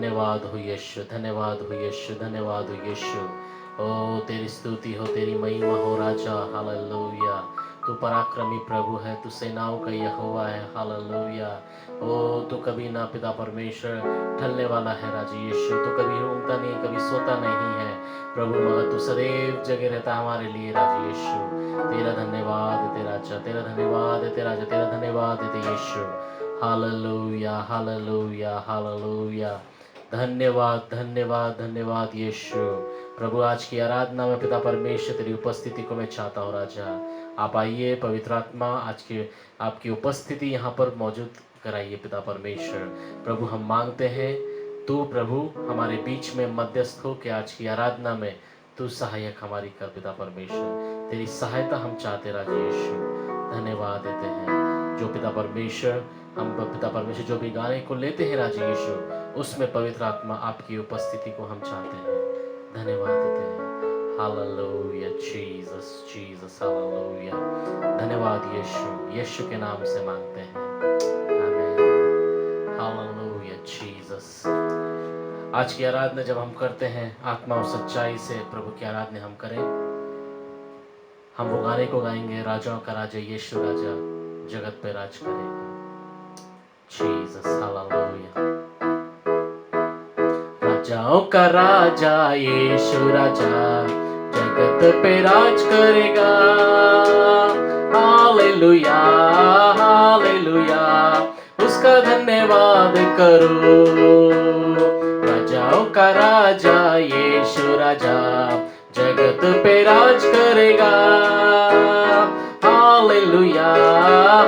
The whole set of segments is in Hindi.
धन्यवाद हो यीशु, धन्यवाद हो यीशु, धन्यवाद हो यीशु। ओ तेरी स्तुति हो, तेरी महिमा हो राजा। हालेलुया। तू पराक्रमी प्रभु है, तू सेनाओं का यहोवा है। हालेलुया। ओ तू कभी ना पिता परमेश्वर ठहरने वाला है राजा यीशु। तू कभी ऊँगता नहीं, कभी सोता नहीं है प्रभु, मगर तू सदैव जगह रहता हमारे लिए राजा यीशु। तेरा धन्यवाद है तेरा राजा, तेरा धन्यवाद है तेरा राजा, तेरा धन्यवाद है तेरा यीशु। Hallelujah, hallelujah, hallelujah. धन्यवाद, धन्यवाद, धन्यवाद यीशु। प्रभु आज की आराधना में पिता परमेश्वर तेरी उपस्थिति को मैं चाहता हूँ राजा। आप आइए, पवित्र आत्मा आज की आपकी उपस्थिति यहाँ पर मौजूद कराइए पिता परमेश्वर। प्रभु हम मांगते हैं तू प्रभु हमारे बीच में मध्यस्थ हो के आज की आराधना में तू सहायक हमारी कर पिता परमेश्वर। तेरी सहायता हम चाहते राजा यीशु। धन्यवाद देते हैं जो पिता परमेश्वर, हम पिता परमेश्वर जो भी गाने को लेते हैं राजा यीशु, उसमें पवित्र आत्मा आपकी उपस्थिति को हम चाहते हैं। धन्यवाद देते हैं। Hallelujah Jesus, Jesus, hallelujah. धन्यवाद यीशु, यीशु के नाम से मांगते हैं, आमीन। Hallelujah Jesus. आज की आराधना जब हम करते हैं आत्मा और सच्चाई से प्रभु की आराधना हम करें, हम वो गाने को गाएंगे, राजाओं का राजा यीशु राजा जगत पे राज करेगा। Jesus, hallelujah. राजाओं का राजा यीशु राजा जगत पे राज करेगा। हालेलुया, हालेलुया, उसका धन्यवाद करो। राजाओं का राजा यीशु राजा जगत पे राज करेगा। हालेलुया,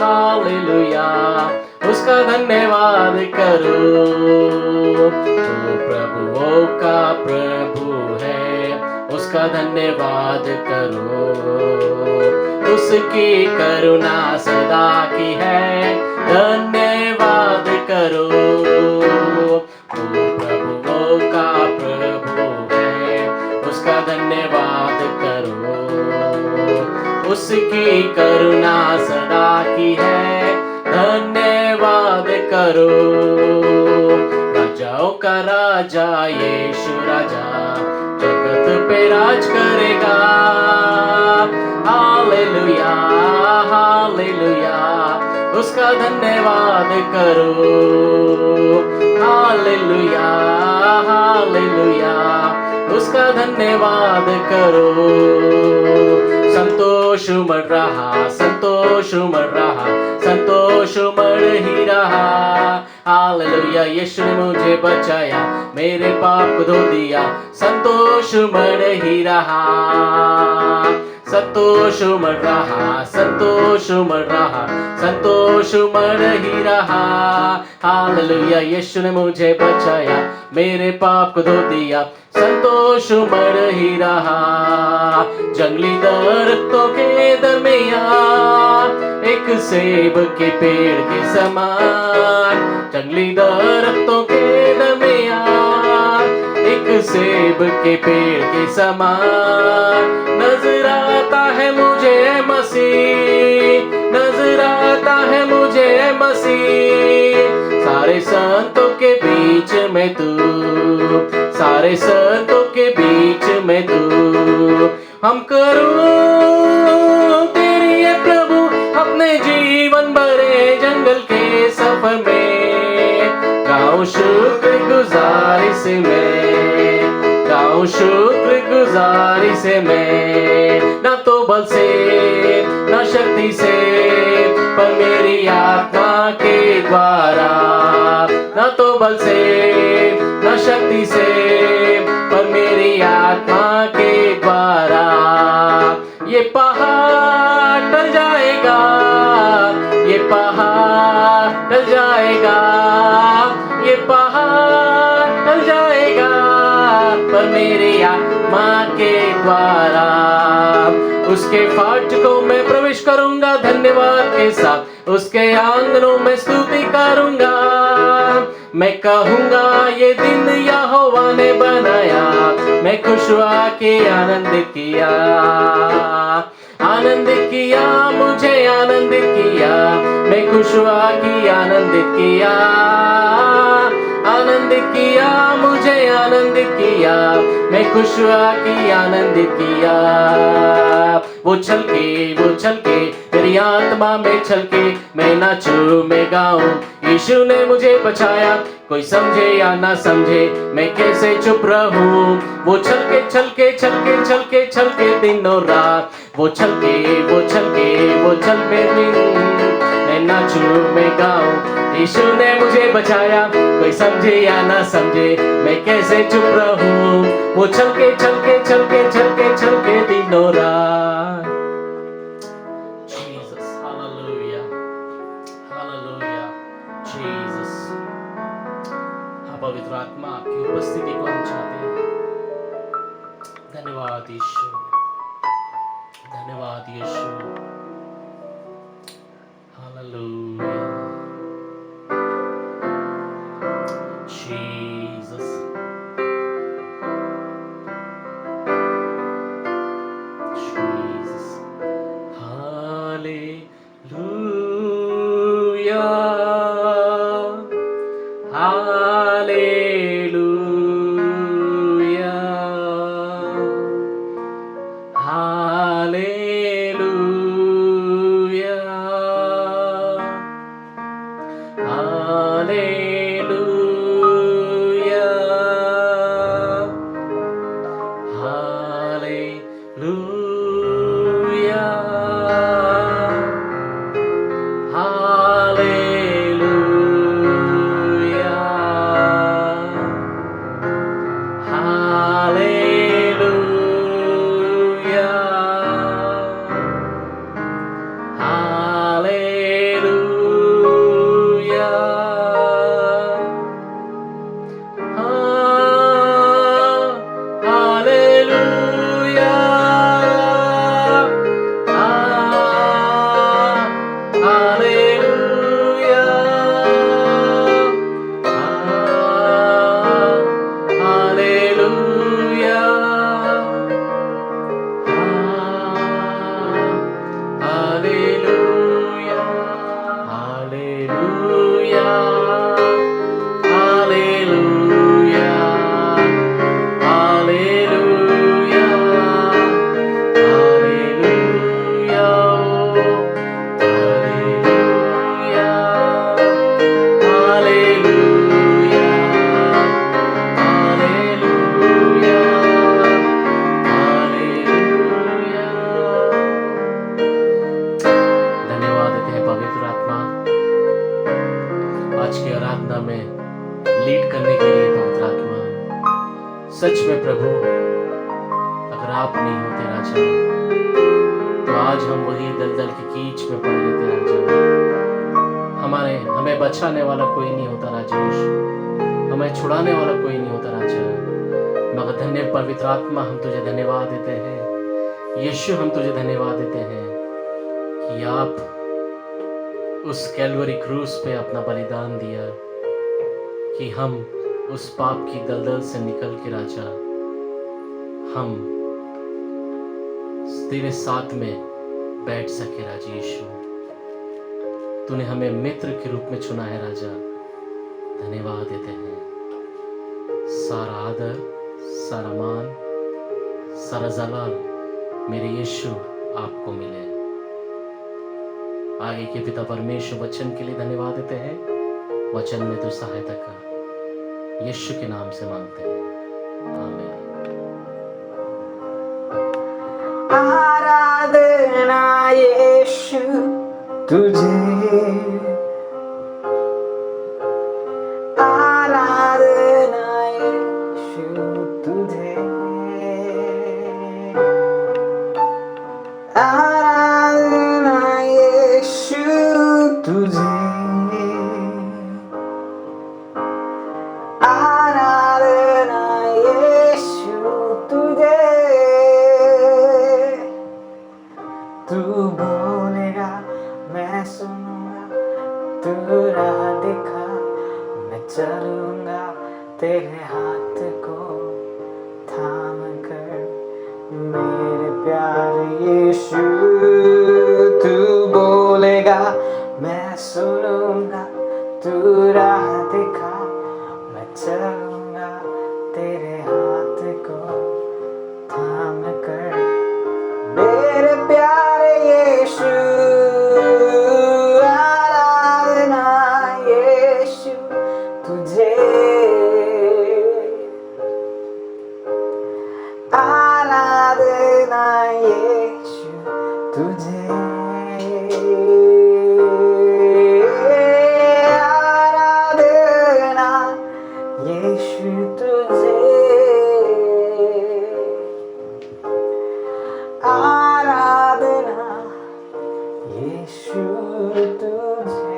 हालेलुया, उसका धन्यवाद करो। वो प्रभुओं का प्रभु है, उसका धन्यवाद करो। उसकी करुणा सदा की है, धन्यवाद करो। वो प्रभुओं का प्रभु है, उसका धन्यवाद करो। उसकी करुणा सदा की है, धन्यवाद करो। राजाओं का राजा यीशु राजा जगत पे राज करेगा। हालेलुया, हालेलुया, उसका धन्यवाद करो। हालेलुया, हालेलुया, उसका धन्यवाद करो। संतोष उमड़ रहा, संतोष उमड़ रहा, संतोष उमड़ ही रहा। हालेलुया, यीशु ने मुझे बचाया, मेरे पाप को धो दिया, संतोष उमड़ ही रहा। संतोष उमड़ रहा, संतोष उमड़ रहा, संतोष उमड़ ही रहा। हालेलुया, यीशु ने मुझे बचाया, मेरे पाप को धो दिया, संतोष उमड़ ही रहा। जंगली दरख्तों के दरमियान एक सेब के पेड़ के समान, जंगली दरख्तों के दरमियान एक सेब के पेड़ के समान नजर आता है मुझे मसीह, नजर आता है मुझे मसीह। सारे संतों के बीच में तू, सारे संतों के बीच में तू, हम करूं तेरी ये प्रभु अपने जीवन भरे जंगल के सफर में। गाऊं शुक्र गुजारिश में, गाऊं शुक्र गुजारिश में। ना तो बल से ना शक्ति से पर मेरी आत्मा के द्वारा, ना तो बल से ना शक्ति से पर मेरी आत्मा के द्वारा। ये पहाड़ टल जाएगा, ये पहाड़ टल जाएगा, ये पहाड़ टल जाएगा पर मेरी आत्मा के द्वारा। उसके फाटकों में प्रवेश करूंगा धन्यवाद के साथ, उसके आंगनों में स्तुति करूंगा। मैं कहूंगा ये दिन यहोवा ने बनाया, मैं खुश हुआ के आनंदित किया, आनंदित किया, मुझे आनंदित किया, मैं खुश हुआ कि आनंदित किया। आनंदित किया, मुझे आनंदित किया, मैं खुश हुआ कि आनंदित किया। वो छलके मेरी आत्मा में छलके, मैं नाचूं मैं गाऊं, यीशु ने मुझे बचाया। कोई समझे या ना समझे, मैं कैसे चुप रहूं। वो छलके दिनों रात, वो छल मैं नाचूं मैं गाऊं, यीशु ने मुझे बचाया। कोई समझे या ना समझे, मैं कैसे चुप रहूं। वो छलके दिनों रात। Jesus, hallelujah, hallelujah, Jesus. हाँ पवित्र आत्मा, आपकी उपस्थिति को हम चाहते हैं। धन्यवाद यीशु, धन्यवाद यीशु, hallelujah, Jesus, Jesus, hallelujah, hallelujah, सच में प्रभु, अगर आप नहीं होते राजा, तो आज हम वही दलदल की कीच में पड़े रहते राजा। हमें बचाने वाला कोई नहीं होता राजा यीशु, हमें छुड़ाने वाला कोई नहीं होता राजा। मगर धन्य पवित्र आत्मा, हम तुझे धन्यवाद देते हैं यीशु, हम तुझे धन्यवाद देते हैं कि आप उस कैलवरी क्रूस पे अपना बलिदान दिया कि हम उस पाप की दलदल से निकल के राजा हम तेरे साथ में बैठ सके राजा यीशु। तूने हमें मित्र के रूप में चुना है राजा, धन्यवाद देते हैं। सारा आदर, सारा मान, सारा जलाल मेरे यीशु आपको मिले। आगे के पिता परमेश्वर वचन के लिए धन्यवाद देते हैं। वचन में तू सहायता कर, यीशु के नाम से मांगते हैं, आमीन। आराधना यीशु तुझे, आराधना यीशु तुझे, आराधना यीशु तुझे, आराधना यीशु तुझे। तू बोलेगा मैं सुनूंगा, तू राह दिखा मैं चलूंगा, तेरे हाथ को थाम कर मेरे प्यारे यीशु। तू बोलेगा मैं सुनूंगा, तू राह दिखा मैं तुझे, आराधना यीशु तुझे।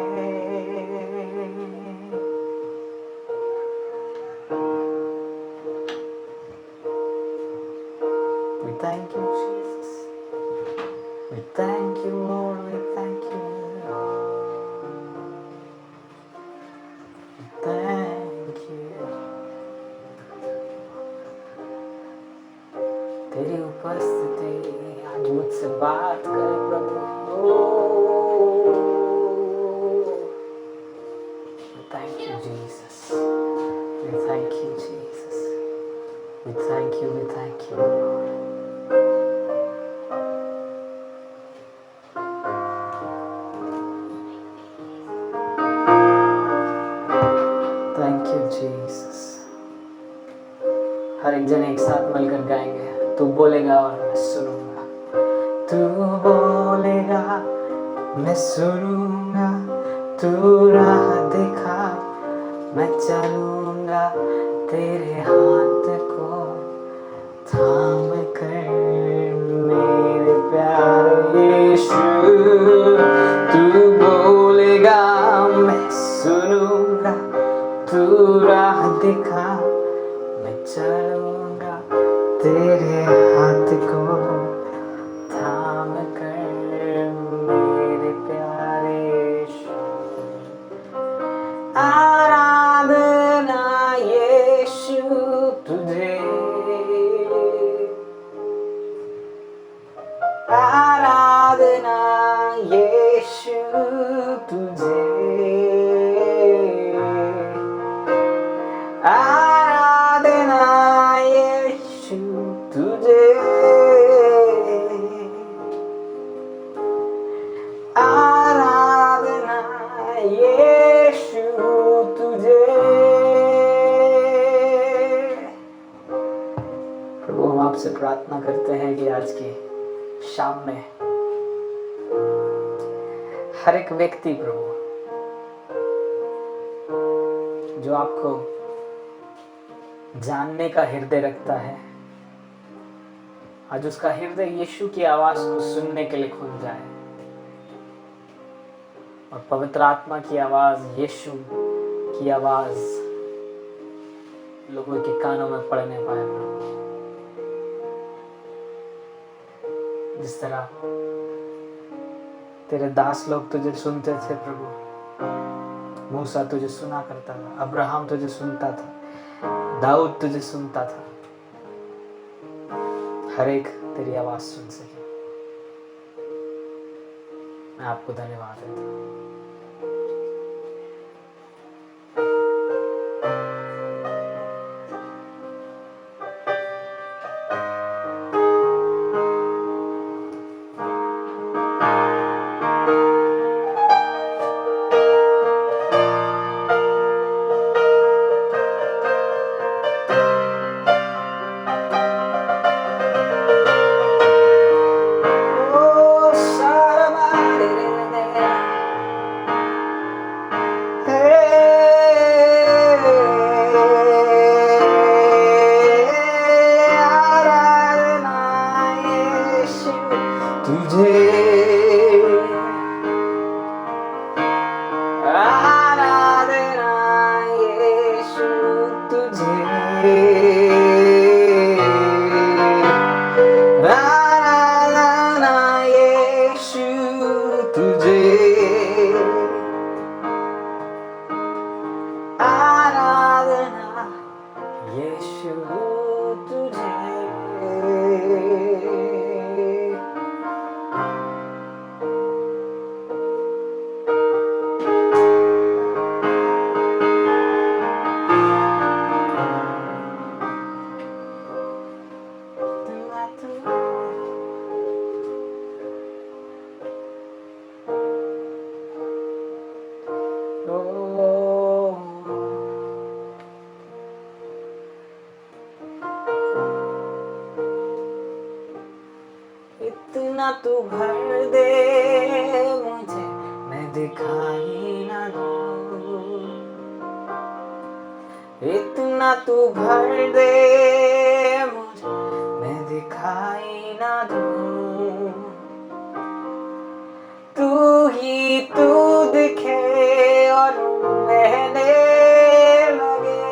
We thank you, Jesus. We thank you, Lord. We thank you. We thank you. तेरी उपस्थिति आज मुझसे बात करे प्रभु। We thank you, Jesus. We thank you, Jesus. We thank you. We thank you, Lord. Thank you, Jesus. हर एक जन एक साथ मिलकर गाएंगे। तू बोलेगा और मैं सुनूंगा, तू बोलेगा मैं सुनूंगा, तू राह दिखा मैं चलूंगा, तेरे हाथ को थाम कर मेरे प्यारे यीशु। तू बोलेगा मैं सुनूंगा, तू राह दिखा मैं चलूंगा, तेरे हाथ को थाम कर मेरे प्यारे यीशु। आराधना यीशु तुझे, आराधना यीशु तुझे, आराधना यीशु तुझे, आराधना यीशु तुझे। प्रभु हम आपसे प्रार्थना करते हैं कि आज की शाम में हर एक व्यक्ति प्रभु जो आपको जानने का हृदय रखता है, आज उसका हृदय यीशु की आवाज को सुनने के लिए खुल जाए और पवित्र आत्मा की आवाज, यीशु की आवाज लोगों के कानों में पड़ने पाए। जिस तरह तेरे दास लोग तुझे सुनते थे प्रभु, मूसा तुझे सुना करता था, अब्राहम तुझे सुनता था, दाऊद तुझे सुनता था, हर एक तेरी आवाज सुन सके। मैं आपको धन्यवाद देता हूँ। इतना तू भर दे मुझे, मैं दिखाई ना दूं। इतना अपना तू भर दे मुझे, मैं दिखाई ना दूं, तू ही तू दिखे और बहने लगे,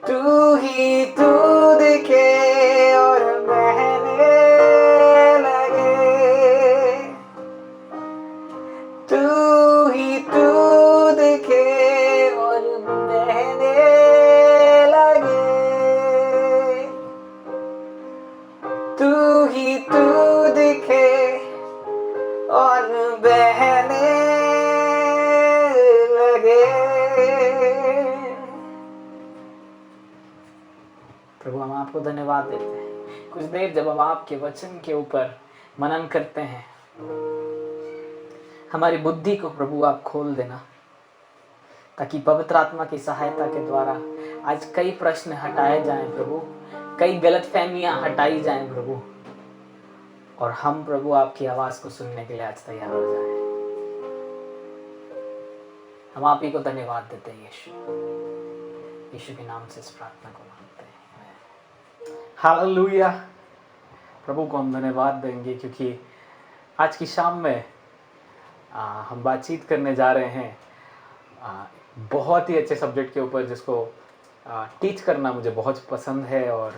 तू ही तू दिखे और बहने लगे, तू ही तू दिखे और बहने लगे, तू ही तू दिखे और बहने लगे। प्रभु हम आपको धन्यवाद देते हैं। कुछ देर जब हम आपके वचन के ऊपर मनन करते हैं, हमारी बुद्धि को प्रभु आप खोल देना, ताकि पवित्र आत्मा की सहायता के द्वारा आज कई प्रश्न हटाए जाएं प्रभु, कई गलतफहमियां हटाई जाएं प्रभु, और हम प्रभु आपकी आवाज को सुनने के लिए आज तैयार हो जाएं। हम आप ही को धन्यवाद देते हैं यीशु के नाम से इस प्रार्थना को मांगते हैं। हालेलुया। प्रभु को हम धन्यवाद देंगे क्योंकि आज की शाम में हम बातचीत करने जा रहे हैं बहुत ही अच्छे सब्जेक्ट के ऊपर, जिसको टीच करना मुझे बहुत पसंद है और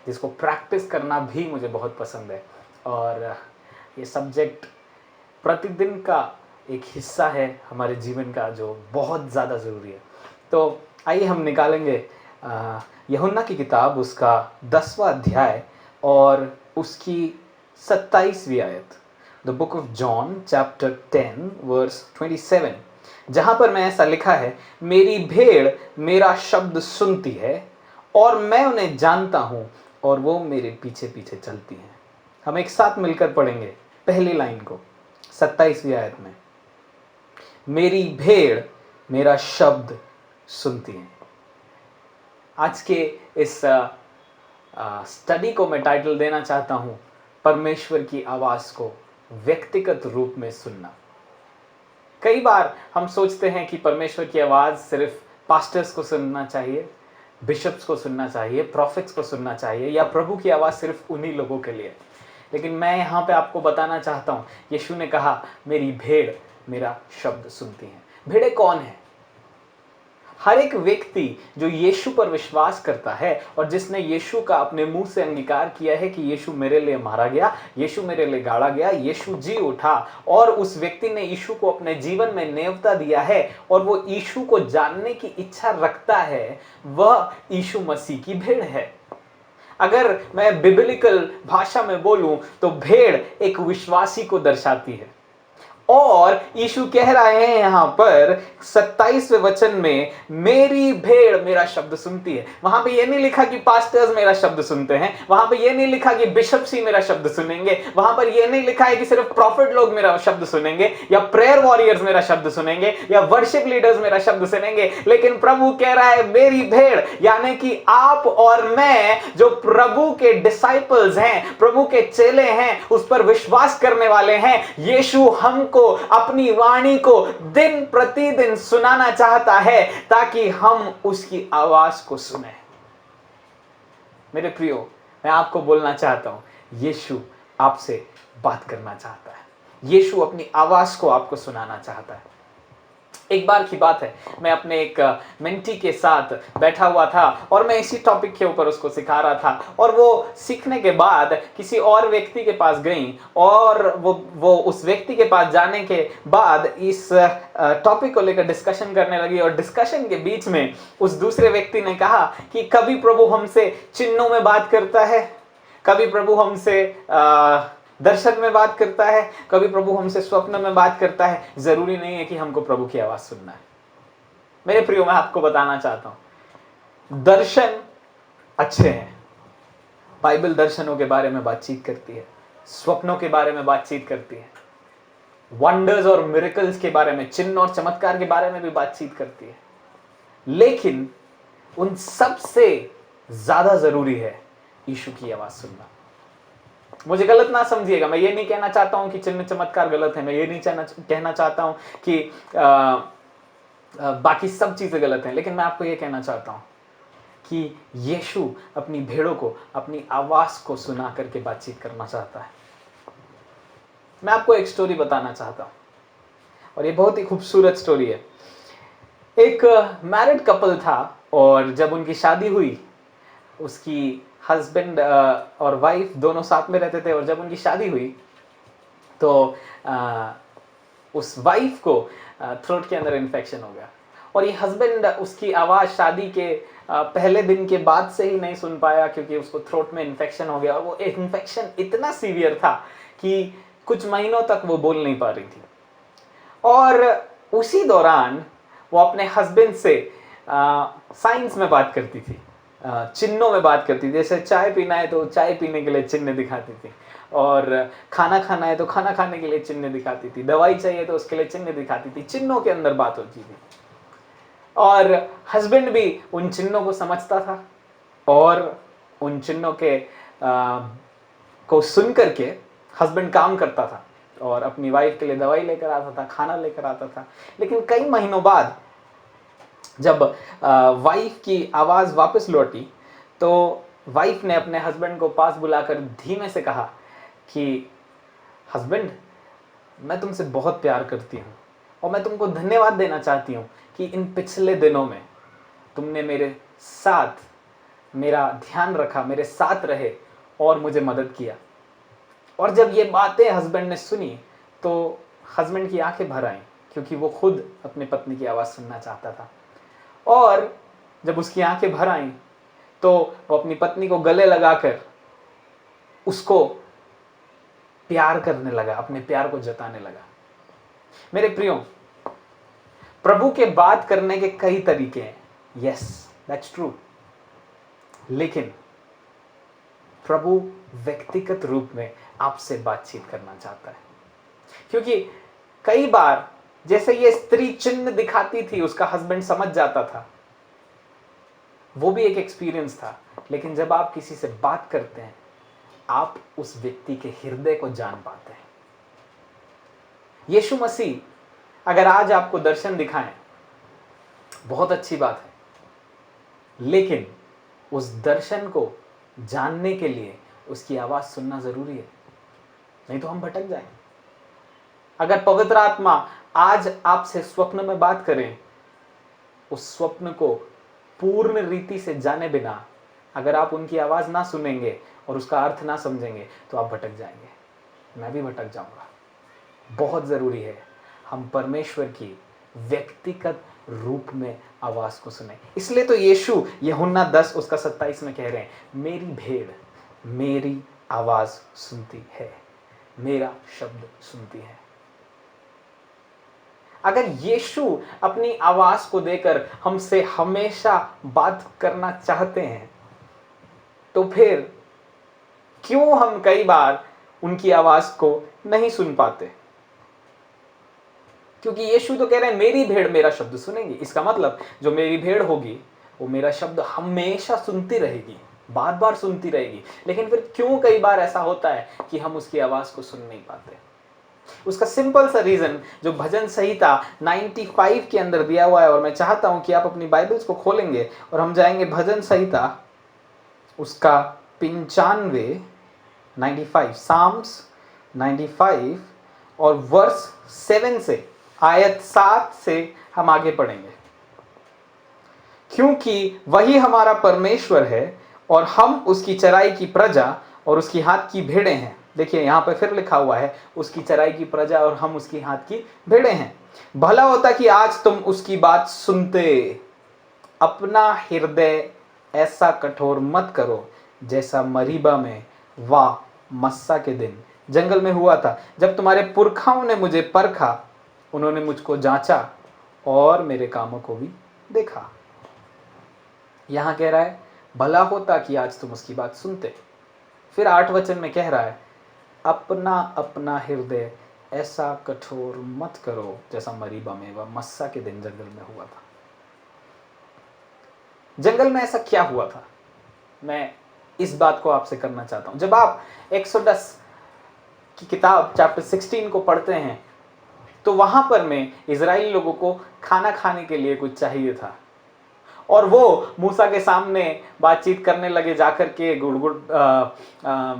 जिसको प्रैक्टिस करना भी मुझे बहुत पसंद है। और ये सब्जेक्ट प्रतिदिन का एक हिस्सा है हमारे जीवन का, जो बहुत ज़्यादा ज़रूरी है। तो आइए हम निकालेंगे यूहन्ना की किताब, उसका 10वां अध्याय और उसकी 27वीं आयत। The book of John chapter 10 verse 27, जहाँ पर मैं ऐसा लिखा है, मेरी भेड़ मेरा शब्द सुनती है और मैं उन्हें जानता हूँ और वो मेरे पीछे पीछे चलती हैं। हम एक साथ मिलकर पढ़ेंगे पहली लाइन को 27वीं आयत में, मेरी भेड़ मेरा शब्द सुनती है। आज के इस स्टडी को मैं टाइटल देना चाहता हूँ, परमेश्वर की आवाज़ को व्यक्तिगत रूप में सुनना। कई बार हम सोचते हैं कि परमेश्वर की आवाज़ सिर्फ पास्टर्स को सुनना चाहिए, बिशप्स को सुनना चाहिए, प्रॉफिट्स को सुनना चाहिए, या प्रभु की आवाज़ सिर्फ उन्हीं लोगों के लिए। लेकिन मैं यहाँ पे आपको बताना चाहता हूँ, यीशु ने कहा मेरी भेड़ मेरा शब्द सुनती है। भेड़ें कौन है? हर एक व्यक्ति जो यीशु पर विश्वास करता है और जिसने यीशु का अपने मुंह से अंगीकार किया है कि यीशु मेरे लिए मारा गया, यीशु मेरे लिए गाड़ा गया, यीशु जी उठा, और उस व्यक्ति ने यीशु को अपने जीवन में नेवता दिया है और वो यीशु को जानने की इच्छा रखता है, वह यीशु मसीह की भेड़ है। अगर मैं बिब्लिकल भाषा में बोलूं तो भेड़ एक विश्वासी को दर्शाती है। और यीशु कह रहे हैं यहां पर 27वें वचन में, मेरी भेड़ मेरा शब्द सुनती है। वहां पे ये नहीं लिखा कि पास्टर्स मेरा शब्द सुनते हैं, वहां पे ये नहीं लिखा कि बिशप्स ही मेरा शब्द सुनेंगे, वहां पर ये नहीं लिखा है कि सिर्फ प्रॉफिट लोग मेरा शब्द सुनेंगे, या प्रेयर वॉरियर्स मेरा शब्द सुनेंगे, या वर्शिप लीडर्स मेरा शब्द सुनेंगे। लेकिन प्रभु कह रहा है मेरी भेड़, यानी कि आप और मैं जो प्रभु के डिसाइपल्स हैं, प्रभु के चेले हैं, उस पर विश्वास करने वाले हैं, यीशु हमको अपनी वाणी को दिन प्रतिदिन सुनाना चाहता है ताकि हम उसकी आवाज को सुने। मेरे प्रियो, मैं आपको बोलना चाहता हूं, यीशु आपसे बात करना चाहता है, यीशु अपनी आवाज को आपको सुनाना चाहता है। एक बार की बात है, मैं अपने एक मेंटी के साथ बैठा हुआ था और मैं इसी टॉपिक के ऊपर उसको सिखा रहा था, और वो सीखने के बाद किसी और व्यक्ति के पास गई और वो उस व्यक्ति के पास जाने के बाद इस टॉपिक को लेकर डिस्कशन करने लगी। और डिस्कशन के बीच में उस दूसरे व्यक्ति ने कहा कि कभी प्रभु हमसे चिन्हों में बात करता है, कभी प्रभु हमसे दर्शन में बात करता है, कभी प्रभु हमसे स्वप्न में बात करता है, जरूरी नहीं है कि हमको प्रभु की आवाज सुनना है। मेरे प्रियो, मैं आपको बताना चाहता हूं, दर्शन अच्छे हैं। बाइबल दर्शनों के बारे में बातचीत करती है, स्वप्नों के बारे में बातचीत करती है, वंडर्स और मिरेकल्स के बारे में, चिन्ह और चमत्कार के बारे में भी बातचीत करती है। लेकिन उन सबसे ज्यादा जरूरी है यीशु की आवाज सुनना। मुझे गलत ना समझिएगा, मैं ये नहीं कहना चाहता हूं कि चिन्ह चमत्कार गलत है, मैं ये नहीं कहना चाहता हूं कि बाकी सब चीज़ें गलत हैं, लेकिन मैं आपको ये कहना चाहता हूँ कि यीशु अपनी भेड़ों को अपनी आवाज़ को सुना करके बातचीत करना चाहता है। मैं आपको एक स्टोरी बताना चाहता हूँ, और ये बहुत ही खूबसूरत स्टोरी है। एक मैरिड कपल था, और जब उनकी शादी हुई, उसकी हस्बैंड और वाइफ दोनों साथ में रहते थे, और जब उनकी शादी हुई तो उस वाइफ को थ्रोट के अंदर इन्फेक्शन हो गया, और ये हस्बैंड उसकी आवाज़ शादी के पहले दिन के बाद से ही नहीं सुन पाया, क्योंकि उसको थ्रोट में इन्फेक्शन हो गया, और वो इन्फेक्शन इतना सीवियर था कि कुछ महीनों तक वो बोल नहीं पा रही थी। और उसी दौरान वो अपने हस्बैंड से साइंस में बात करती थी, चिन्हों में बात करती थी। जैसे चाय पीना है तो चाय पीने के लिए चिन्ह दिखाती थी, और खाना खाना है तो खाना खाने के लिए चिन्ह दिखाती थी, दवाई चाहिए तो उसके लिए चिन्ह दिखाती थी। चिन्हों के अंदर बात होती थी, और हस्बैंड भी उन चिन्हों को समझता था, और उन चिन्हों के को सुन करके हस्बैंड काम करता था, और अपनी वाइफ के लिए दवाई लेकर आता था, खाना लेकर आता था। लेकिन कई महीनों बाद जब वाइफ की आवाज़ वापस लौटी, तो वाइफ ने अपने हस्बैंड को पास बुलाकर धीमे से कहा कि हस्बैंड, मैं तुमसे बहुत प्यार करती हूँ, और मैं तुमको धन्यवाद देना चाहती हूँ कि इन पिछले दिनों में तुमने मेरे साथ मेरा ध्यान रखा, मेरे साथ रहे और मुझे मदद किया। और जब ये बातें हस्बैंड ने सुनी, तो हस्बैंड की आंखें भर आईं, क्योंकि वो खुद अपनी पत्नी की आवाज़ सुनना चाहता था। और जब उसकी आंखें भर आईं, तो वो अपनी पत्नी को गले लगाकर उसको प्यार करने लगा, अपने प्यार को जताने लगा। मेरे प्रियो, प्रभु के बात करने के कई तरीके हैं, यस दैट्स ट्रू, लेकिन प्रभु व्यक्तिगत रूप में आपसे बातचीत करना चाहता है। क्योंकि कई बार जैसे ये स्त्री चिन्ह दिखाती थी, उसका हस्बैंड समझ जाता था, वो भी एक एक्सपीरियंस था। लेकिन जब आप किसी से बात करते हैं, आप उस व्यक्ति के हृदय को जान पाते हैं। यीशु मसीह अगर आज आपको दर्शन दिखाएं, बहुत अच्छी बात है, लेकिन उस दर्शन को जानने के लिए उसकी आवाज़ सुनना ज़रूरी है, नहीं तो हम भटक जाएंगे। अगर पवित्र आत्मा आज आपसे स्वप्न में बात करें, उस स्वप्न को पूर्ण रीति से जाने बिना अगर आप उनकी आवाज़ ना सुनेंगे और उसका अर्थ ना समझेंगे, तो आप भटक जाएंगे, मैं भी भटक जाऊंगा। बहुत ज़रूरी है हम परमेश्वर की व्यक्तिगत रूप में आवाज़ को सुने। इसलिए तो यीशु यूहन्ना 10 उसका 27 में कह रहे हैं, मेरी भेड़ मेरी आवाज़ सुनती है, मेरा शब्द सुनती है। अगर यीशु अपनी आवाज़ को देकर हमसे हमेशा बात करना चाहते हैं, तो फिर क्यों हम कई बार उनकी आवाज़ को नहीं सुन पाते? क्योंकि यीशु तो कह रहे हैं मेरी भेड़ मेरा शब्द सुनेगी। इसका मतलब जो मेरी भेड़ होगी वो मेरा शब्द हमेशा सुनती रहेगी, बार बार सुनती रहेगी। लेकिन फिर क्यों कई बार ऐसा होता है कि हम उसकी आवाज़ को सुन नहीं पाते? उसका सिंपल सा रीज़न जो भजन संहिता 95 के अंदर दिया हुआ है, और मैं चाहता हूं कि आप अपनी बाइबल्स को खोलेंगे और हम जाएंगे भजन संहिता उसका 95 साम्स 95 और वर्स 7 से, आयत 7 से हम आगे पढ़ेंगे। क्योंकि वही हमारा परमेश्वर है और हम उसकी चराई की प्रजा और उसकी हाथ की भेड़ें हैं। देखिए यहाँ पे फिर लिखा हुआ है, उसकी चराई की प्रजा और हम उसकी हाथ की भेड़ें हैं। भला होता कि आज तुम उसकी बात सुनते, अपना हृदय ऐसा कठोर मत करो जैसा मरीबा में व मस्सा के दिन जंगल में हुआ था, जब तुम्हारे पुरखाओं ने मुझे परखा, उन्होंने मुझको जांचा और मेरे कामों को भी देखा। यहां कह रहा है भला होता कि आज तुम उसकी बात सुनते। फिर 8 वचन में कह रहा है अपना अपना हृदय ऐसा कठोर मत करो जैसा मरीबा में व मस्सा के दिन जंगल में हुआ था। जंगल में ऐसा क्या हुआ था, मैं इस बात को आपसे करना चाहता हूं। जब आप एक्सोडस की किताब चैप्टर 16 को पढ़ते हैं, तो वहां पर में इजराइली लोगों को खाना खाने के लिए कुछ चाहिए था, और वो मूसा के सामने बातचीत करने लगे, जाकर के गुड़गुड़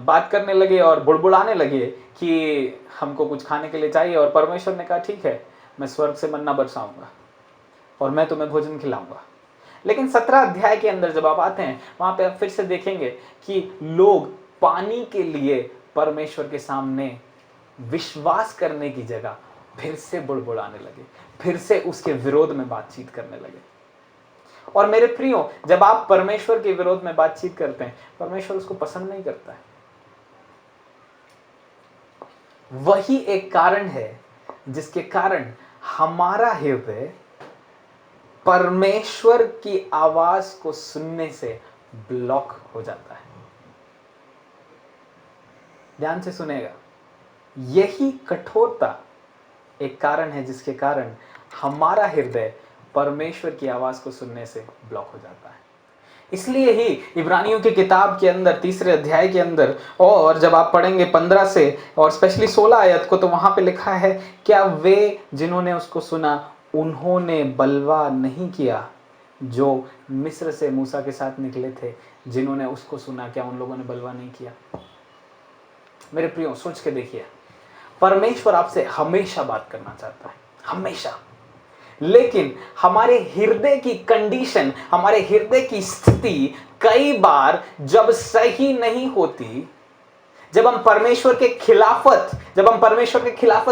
बात करने लगे और बुड़बुड़ाने लगे कि हमको कुछ खाने के लिए चाहिए। और परमेश्वर ने कहा ठीक है, मैं स्वर्ग से मन्ना बरसाऊंगा और मैं तुम्हें भोजन खिलाऊंगा। लेकिन 17 अध्याय के अंदर जब आप आते हैं, वहां पे आप फिर से देखेंगे कि लोग पानी के लिए परमेश्वर के सामने विश्वास करने की जगह फिर से बुड़बुड़ाने लगे, फिर से उसके विरोध में बातचीत करने लगे। और मेरे प्रियो, जब आप परमेश्वर के विरोध में बातचीत करते हैं, परमेश्वर उसको पसंद नहीं करता है। वही एक कारण है जिसके कारण हमारा हृदय परमेश्वर की आवाज को सुनने से ब्लॉक हो जाता है। ध्यान से सुनेगा, यही कठोरता एक कारण है जिसके कारण हमारा हृदय परमेश्वर की आवाज को सुनने से ब्लॉक हो जाता है। इसलिए ही इब्रानियों की किताब के अंदर 3 अध्याय के अंदर, और जब आप पढ़ेंगे 15 से और स्पेशली 16 आयत को, तो वहां पे लिखा है, क्या वे जिन्होंने उसको सुना उन्होंने बलवा नहीं किया जो मिस्र से मूसा के साथ निकले थे? जिन्होंने उसको सुना, क्या उन लोगों ने बलवा नहीं किया? मेरे प्रियो, सोच के देखिए, परमेश्वर आपसे हमेशा बात करना चाहता है, हमेशा। लेकिन हमारे हृदय की कंडीशन, हमारे हृदय की स्थिति कई बार जब सही नहीं होती, जब हम परमेश्वर के खिलाफत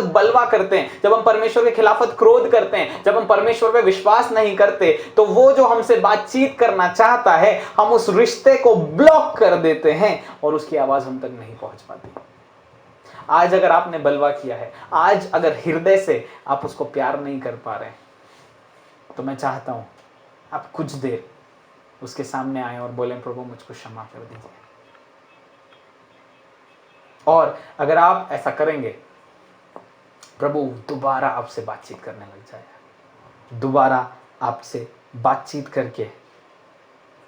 बलवा करते हैं, जब हम परमेश्वर के खिलाफत क्रोध करते हैं, जब हम परमेश्वर पे विश्वास नहीं करते, तो वो जो हमसे बातचीत करना चाहता है, हम उस रिश्ते को ब्लॉक कर देते हैं और उसकी आवाज हम तक नहीं पहुंच पाती। आज अगर आपने बलवा किया है, आज अगर हृदय से आप उसको प्यार नहीं कर पा रहे, तो मैं चाहता हूं आप कुछ देर उसके सामने आए और बोलें, प्रभु मुझको क्षमा कर दीजिए। और अगर आप ऐसा करेंगे, प्रभु दोबारा आपसे बातचीत करने लग जाएगा, दोबारा आपसे बातचीत करके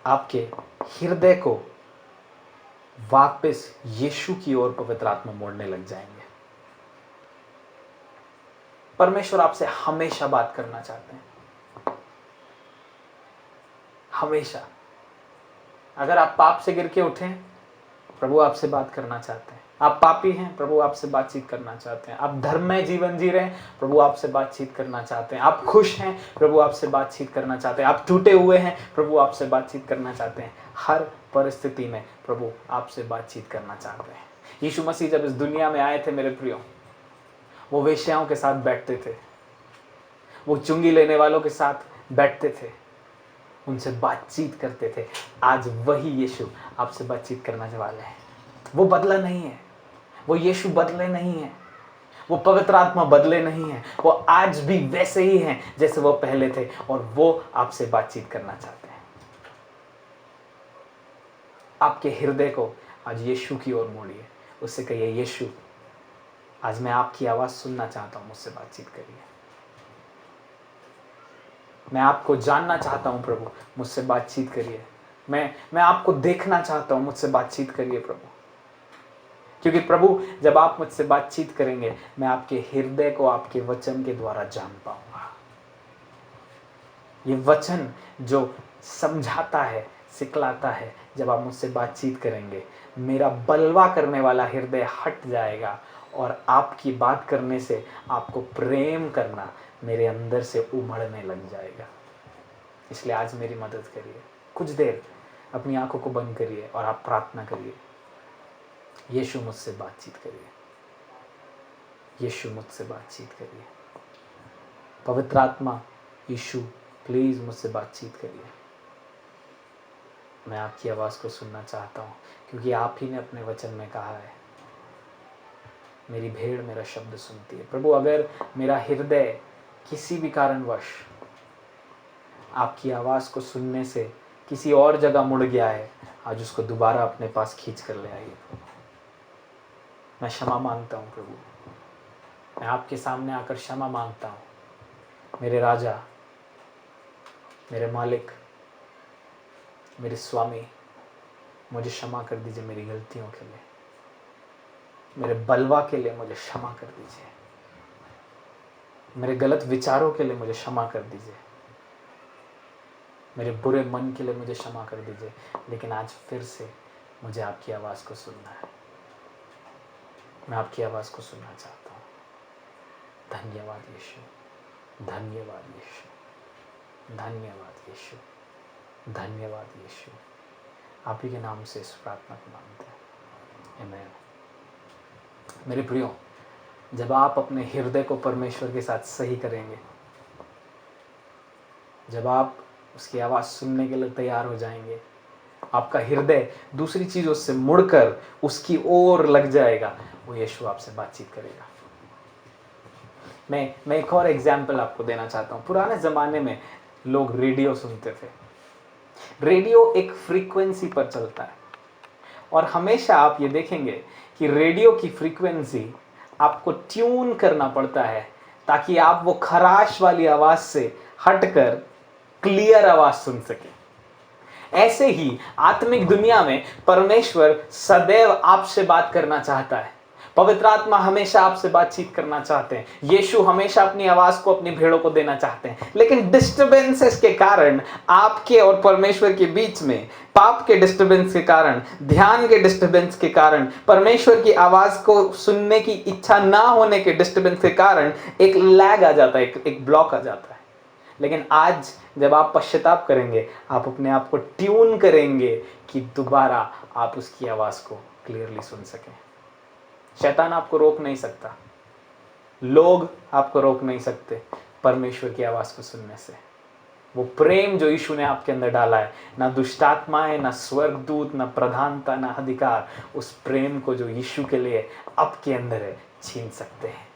आपके हृदय को वापस यीशु की ओर पवित्र आत्मा मोड़ने लग जाएंगे। परमेश्वर आपसे हमेशा बात करना चाहते हैं, हमेशा। अगर आप पाप से गिर के उठे, प्रभु आपसे बात करना चाहते हैं। आप पापी हैं, प्रभु आपसे बातचीत करना चाहते हैं। आप धर्ममय जीवन जी रहे हैं, प्रभु आपसे बातचीत करना चाहते हैं। आप खुश हैं, प्रभु आपसे बातचीत करना चाहते हैं। आप टूटे हुए हैं, प्रभु आपसे बातचीत करना चाहते हैं। हर परिस्थिति में प्रभु आपसे बातचीत करना चाहते हैं। यीशु मसीह जब इस दुनिया में आए थे मेरे प्रियो, वो वेश्याओं के साथ बैठते थे, वो चुंगी लेने वालों के साथ बैठते थे, उनसे बातचीत करते थे। आज वही यीशु आपसे बातचीत करने वाले हैं। वो बदला नहीं है, वो यीशु बदले नहीं है, वो पवित्र आत्मा बदले नहीं है। वो आज भी वैसे ही हैं जैसे वो पहले थे, और वो आपसे बातचीत करना चाहते हैं। आपके हृदय को आज यीशु की ओर मोड़िए, उससे कहिए, यीशु आज मैं आपकी आवाज सुनना चाहता हूं, मुझसे बातचीत करिए। मैं आपको जानना चाहता हूं प्रभु, मुझसे बातचीत करिए। मैं आपको देखना चाहता हूं, मुझसे बातचीत करिए प्रभु। क्योंकि प्रभु, जब आप मुझसे बातचीत करेंगे, मैं आपके हृदय को आपके वचन के द्वारा जान पाऊंगा। ये वचन जो समझाता है, सिखलाता है, जब आप मुझसे बातचीत करेंगे, मेरा बलवा करने वाला हृदय हट जाएगा और आपकी बात करने से आपको प्रेम करना मेरे अंदर से उमड़ने लग जाएगा। इसलिए आज मेरी मदद करिए। कुछ देर अपनी आंखों को बंद करिए और आप प्रार्थना करिए, यीशु मुझसे बातचीत करिए, यीशु मुझसे बातचीत करिए। पवित्र आत्मा, यीशु प्लीज मुझसे बातचीत करिए। मैं आपकी आवाज़ को सुनना चाहता हूँ, क्योंकि आप ही ने अपने वचन में कहा है, मेरी भेड़ मेरा शब्द सुनती है। प्रभु, अगर मेरा हृदय किसी भी कारणवश आपकी आवाज़ को सुनने से किसी और जगह मुड़ गया है, आज उसको दोबारा अपने पास खींच कर ले आइए। मैं क्षमा मांगता हूँ प्रभु, मैं आपके सामने आकर क्षमा मांगता हूँ। मेरे राजा, मेरे मालिक, मेरे स्वामी, मुझे क्षमा कर दीजिए मेरी गलतियों के लिए, मेरे बलवा के लिए मुझे क्षमा कर दीजिए। मेरे गलत विचारों के लिए मुझे क्षमा कर दीजिए, मेरे बुरे मन के लिए मुझे क्षमा कर दीजिए, लेकिन आज फिर से मुझे आपकी आवाज़ को सुनना है। मैं आपकी आवाज़ को सुनना चाहता हूँ। धन्यवाद यीशु, धन्यवाद यीशु, धन्यवाद यीशु, धन्यवाद यीशु। आप ही के नाम से इस प्रार्थना को मांगते हैं, आमीन। मेरे प्रियो, जब आप अपने हृदय को परमेश्वर के साथ सही करेंगे, जब आप उसकी आवाज़ सुनने के लिए तैयार हो जाएंगे, आपका हृदय दूसरी चीज़ों से मुड़कर उसकी ओर लग जाएगा, वो यीशु आपसे बातचीत करेगा। मैं एक और एग्जाम्पल आपको देना चाहता हूँ। पुराने ज़माने में लोग रेडियो सुनते थे। रेडियो एक फ्रीक्वेंसी पर चलता है, और हमेशा आप ये देखेंगे कि रेडियो की फ्रीक्वेंसी आपको ट्यून करना पड़ता है ताकि आप वो खराश वाली आवाज़ से हटकर क्लियर आवाज़ सुन सकें। ऐसे ही आत्मिक दुनिया में परमेश्वर सदैव आपसे बात करना चाहता है। पवित्र आत्मा हमेशा आपसे बातचीत करना चाहते हैं। यीशु हमेशा अपनी आवाज़ को अपनी भेड़ों को देना चाहते हैं, लेकिन डिस्टर्बेंसेस के कारण, आपके और परमेश्वर के बीच में पाप के डिस्टर्बेंस के कारण, ध्यान के डिस्टर्बेंस के कारण, परमेश्वर की आवाज़ को सुनने की इच्छा ना होने के डिस्टर्बेंस के कारण एक लैग आ जाता है, एक ब्लॉक आ जाता है। लेकिन आज जब आप पश्चाताप करेंगे, आप अपने आप को ट्यून करेंगे कि दोबारा आप उसकी आवाज़ को क्लियरली सुन सकें। शैतान आपको रोक नहीं सकता, लोग आपको रोक नहीं सकते परमेश्वर की आवाज़ को सुनने से। वो प्रेम जो यीशु ने आपके अंदर डाला है, ना दुष्टात्माएं, ना स्वर्गदूत, ना प्रधानता, ना अधिकार, उस प्रेम को जो यीशु के लिए आपके अंदर है, छीन सकते हैं।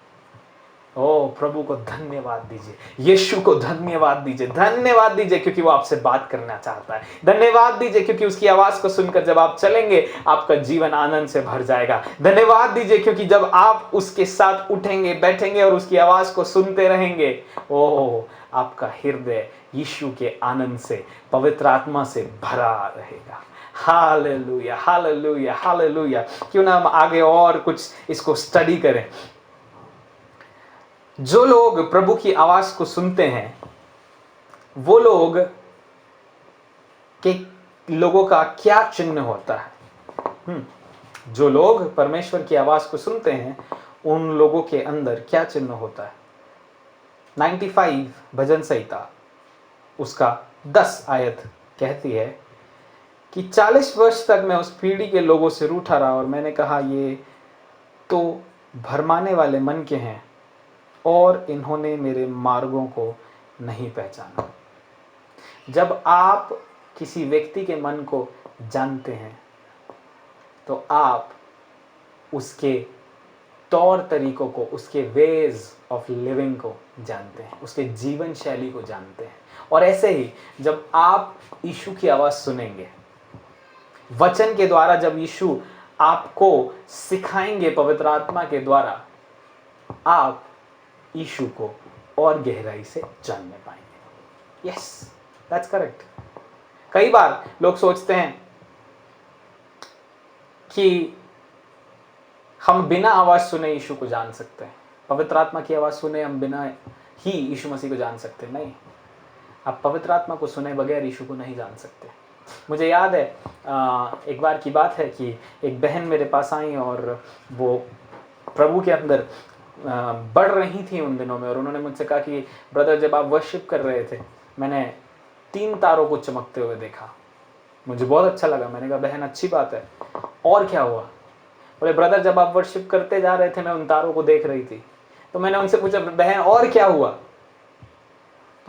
ओ प्रभु को धन्यवाद दीजिए, यीशु को धन्यवाद दीजिए, धन्यवाद दीजिए क्योंकि वो आपसे बात करना चाहता है। धन्यवाद दीजिए क्योंकि उसकी आवाज़ को सुनकर जब आप चलेंगे, आपका जीवन आनंद से भर जाएगा। धन्यवाद दीजिए क्योंकि जब आप उसके साथ उठेंगे, बैठेंगे और उसकी आवाज़ को सुनते रहेंगे, ओह, आपका हृदय यीशु के आनंद से, पवित्र आत्मा से भरा रहेगा। Hallelujah, hallelujah, hallelujah. क्यों ना हम आगे और कुछ इसको स्टडी करें। जो लोग प्रभु की आवाज को सुनते हैं, वो लोगों का क्या चिन्ह होता है? जो लोग परमेश्वर की आवाज को सुनते हैं, उन लोगों के अंदर क्या चिन्ह होता है? 95 भजन संहिता उसका 10 आयत कहती है कि 40 वर्ष तक मैं उस पीढ़ी के लोगों से रूठा रहा और मैंने कहा, ये तो भरमाने वाले मन के हैं और इन्होंने मेरे मार्गों को नहीं पहचाना। जब आप किसी व्यक्ति के मन को जानते हैं तो आप उसके तौर तरीकों को, उसके वेज ऑफ लिविंग को जानते हैं, उसके जीवन शैली को जानते हैं। और ऐसे ही जब आप यीशु की आवाज़ सुनेंगे, वचन के द्वारा जब यीशु आपको सिखाएंगे पवित्र आत्मा के द्वारा, आप यीशु को और गहराई से जानने पाएंगे। Yes, that's correct. कई बार लोग सोचते हैं कि हम बिना आवाज सुने यीशु को जान सकते हैं, पवित्र आत्मा की आवाज सुने हम बिना ही यीशु मसीह को जान सकते हैं। नहीं, आप पवित्र आत्मा को सुने बगैर यीशु को नहीं जान सकते। मुझे याद है एक बार की बात है कि एक बहन मेरे पास आई और वो प्रभु के अंदर बढ़ रही थी उन दिनों में, और उन्होंने मुझसे कहा कि ब्रदर, जब आप वर्शिप कर रहे थे मैंने 3 तारों को चमकते हुए देखा, मुझे बहुत अच्छा लगा। मैंने कहा, बहन अच्छी बात है, और क्या हुआ? बोले, ब्रदर जब आप वर्शिप करते जा रहे थे मैं उन तारों को देख रही थी। तो मैंने उनसे पूछा, बहन और क्या हुआ?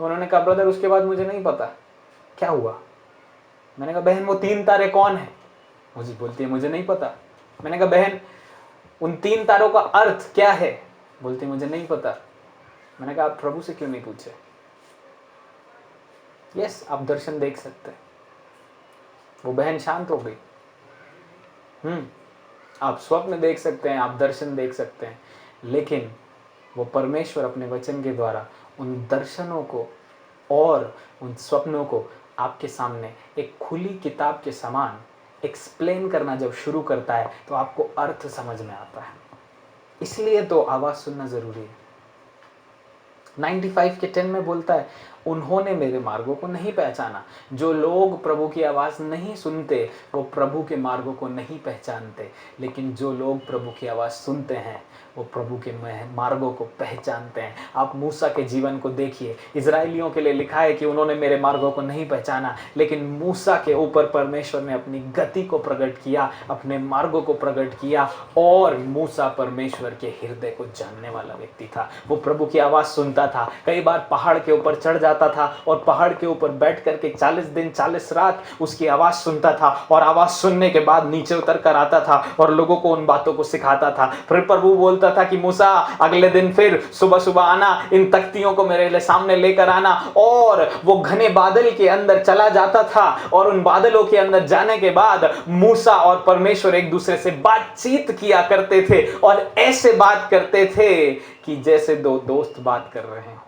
तो उन्होंने कहा, ब्रदर उसके बाद मुझे नहीं पता क्या हुआ। मैंने कहा, बहन वो 3 तारे कौन है? मुझे बोलती है, मुझे नहीं पता। मैंने कहा, बहन उन 3 तारों का अर्थ क्या है? बोलती मुझे नहीं पता। मैंने कहा, आप प्रभु से क्यों नहीं पूछे? यस, आप दर्शन देख सकते हैं। वो बहन शांत हो गई। आप स्वप्न देख सकते हैं, आप दर्शन देख सकते हैं, लेकिन वो परमेश्वर अपने वचन के द्वारा उन दर्शनों को और उन स्वप्नों को आपके सामने एक खुली किताब के समान एक्सप्लेन करना जब शुरू करता है तो आपको अर्थ समझ में आता है। इसलिए तो आवाज़ सुनना ज़रूरी है। 95 के 10 में बोलता है, उन्होंने मेरे मार्गों को नहीं पहचाना। जो लोग प्रभु की आवाज़ नहीं सुनते वो प्रभु के मार्गों को नहीं पहचानते, लेकिन जो लोग प्रभु की आवाज़ सुनते हैं वो प्रभु के मार्गों को पहचानते हैं। आप मूसा के जीवन को देखिए, इजराइलियों के लिए लिखा है कि उन्होंने मेरे मार्गों को नहीं पहचाना, लेकिन मूसा के ऊपर परमेश्वर ने अपनी गति को प्रकट किया, अपने मार्गों को प्रकट किया, और मूसा परमेश्वर के हृदय को जानने वाला व्यक्ति था। वो प्रभु की आवाज़ सुनता था, कई बार पहाड़ के ऊपर चढ़ जाता था और पहाड़ के ऊपर बैठ करके 40 दिन 40 रात उसकी आवाज़ सुनता था, और आवाज़ सुनने के बाद नीचे उतर कर आता था और लोगों को उन बातों को सिखाता था। फिर प्रभु बोलता था कि मूसा अगले दिन फिर सुबह सुबह आना, इन तख्तियों को मेरे सामने लेकर आना, और वो घने बादल के अंदर चला जाता था, और उन बादलों के अंदर जाने के बाद मूसा और परमेश्वर एक दूसरे से बातचीत किया करते थे, और ऐसे बात करते थे कि जैसे दो दोस्त बात कर रहे हो।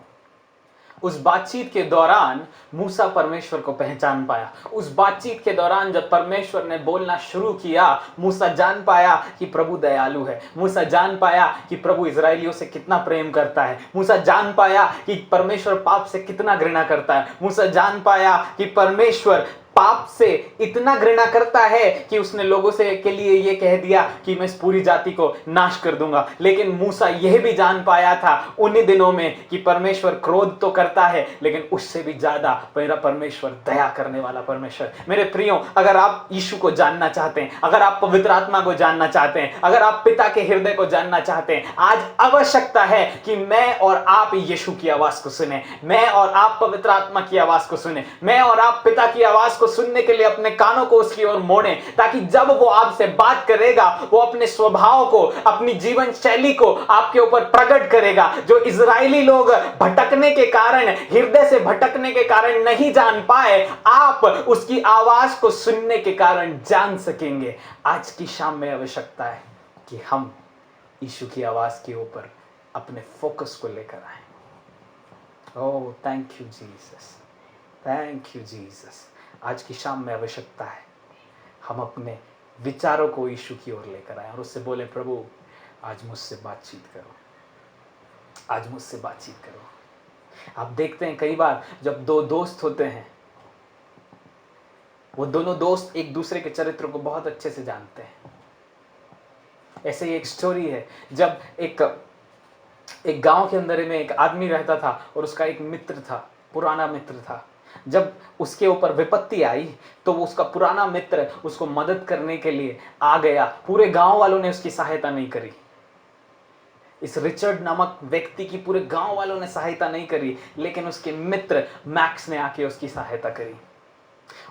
उस बातचीत के दौरान मूसा परमेश्वर को पहचान पाया। उस बातचीत के दौरान जब परमेश्वर ने बोलना शुरू किया, मूसा जान पाया कि प्रभु दयालु है। मूसा जान पाया कि प्रभु इजराइलियों से कितना प्रेम करता है। मूसा जान पाया कि परमेश्वर पाप से कितना घृणा करता है। मूसा जान पाया कि परमेश्वर पाप से इतना घृणा करता है कि उसने लोगों से के लिए यह कह दिया कि मैं इस पूरी जाति को नाश कर दूंगा। लेकिन मूसा यह भी जान पाया था उन्हीं दिनों में कि परमेश्वर क्रोध तो करता है, लेकिन उससे भी ज्यादा मेरा परमेश्वर दया करने वाला परमेश्वर। मेरे प्रियो, अगर आप यीशु को जानना चाहते हैं, अगर आप पवित्र आत्मा को जानना चाहते हैं, अगर आप पिता के हृदय को जानना चाहते हैं, आज आवश्यकता है कि मैं और आप यीशु की आवाज को सुने, मैं और आप पवित्र आत्मा की आवाज को सुने, मैं और आप पिता की आवाज को सुनने के लिए अपने कानों को उसकी ओर मोड़ें, ताकि जब वो आपसे बात करेगा वो अपने स्वभाव को, अपनी जीवन शैली को आपके ऊपर प्रकट करेगा। जो इजरायली लोग भटकने के कारण, हृदय से भटकने के कारण नहीं जान पाए, आप उसकी आवाज को सुनने के कारण जान सकेंगे। आज की शाम में आवश्यकता है कि हम यीशु की आवाज के ऊपर अपने फोकस को लेकर आए। Oh thank you Jesus, thank you Jesus. आज की शाम में आवश्यकता है हम अपने विचारों को यीशु की ओर लेकर आए और उससे बोले, प्रभु आज मुझसे बातचीत करो, आज मुझसे बातचीत करो। आप देखते हैं कई बार जब दो दोस्त होते हैं, वो दोनों दोस्त एक दूसरे के चरित्र को बहुत अच्छे से जानते हैं। ऐसे ही एक स्टोरी है, जब एक गांव के अंदर में एक आदमी रहता था और उसका एक मित्र था, पुराना मित्र था। जब उसके ऊपर विपत्ति आई तो वो उसका पुराना मित्र उसको मदद करने के लिए आ गया। पूरे गांव वालों ने उसकी सहायता नहीं करी। इस रिचर्ड नामक व्यक्ति की पूरे गांव वालों ने सहायता नहीं करी, लेकिन उसके मित्र मैक्स ने आके उसकी सहायता करी।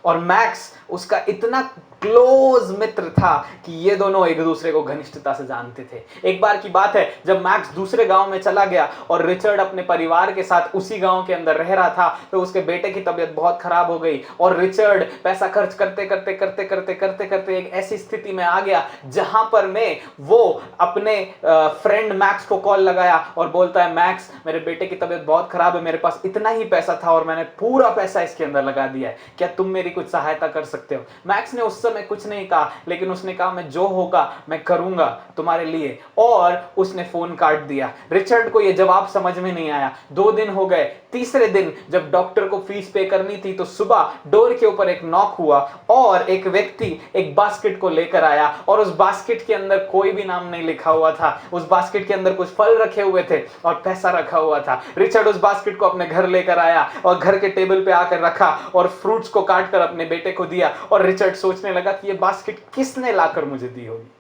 और मैक्स उसका इतना क्लोज मित्र था कि ये दोनों एक दूसरे को घनिष्ठता से जानते थे। एक बार की बात है जब मैक्स दूसरे गांव में चला गया और रिचर्ड अपने परिवार के साथ उसी गांव के अंदर रह रहा था, तो उसके बेटे की तबीयत बहुत खराब हो गई और रिचर्ड पैसा खर्च करते करते करते करते करते करते एक ऐसी स्थिति में आ गया जहां पर में वो अपने फ्रेंड मैक्स को कॉल लगाया और बोलता है, मैक्स मेरे बेटे की तबीयत बहुत खराब है, मेरे पास इतना ही पैसा था और मैंने पूरा पैसा इसके अंदर लगा दिया है, क्या तुम मेरी कुछ सहायता कर सकते हो? मैक्स ने उस समय कुछ नहीं कहा, लेकिन उसने कहा मैं जो होगा मैं करूंगा तुम्हारे लिए, और उसने फोन काट दिया। रिचर्ड को यह जवाब समझ में नहीं आया। 2 दिन हो गए, तीसरे दिन जब डॉक्टर को फीस पे करनी थी तो सुबह डोर के ऊपर एक नॉक हुआ और एक व्यक्ति एक बास्केट को लेकर आया और उस बास्केट के अंदर कोई भी नाम नहीं लिखा हुआ था। उस बास्केट के अंदर कुछ फल रखे हुए थे और पैसा रखा हुआ था। रिचर्ड उस बास्केट को अपने घर लेकर आया और घर के टेबल पे आकर रखा और फ्रूट्स को काट कर अपने बेटे को दिया, और रिचर्ड सोचने लगा कि ये बास्केट किसने लाकर मुझे दी होगी।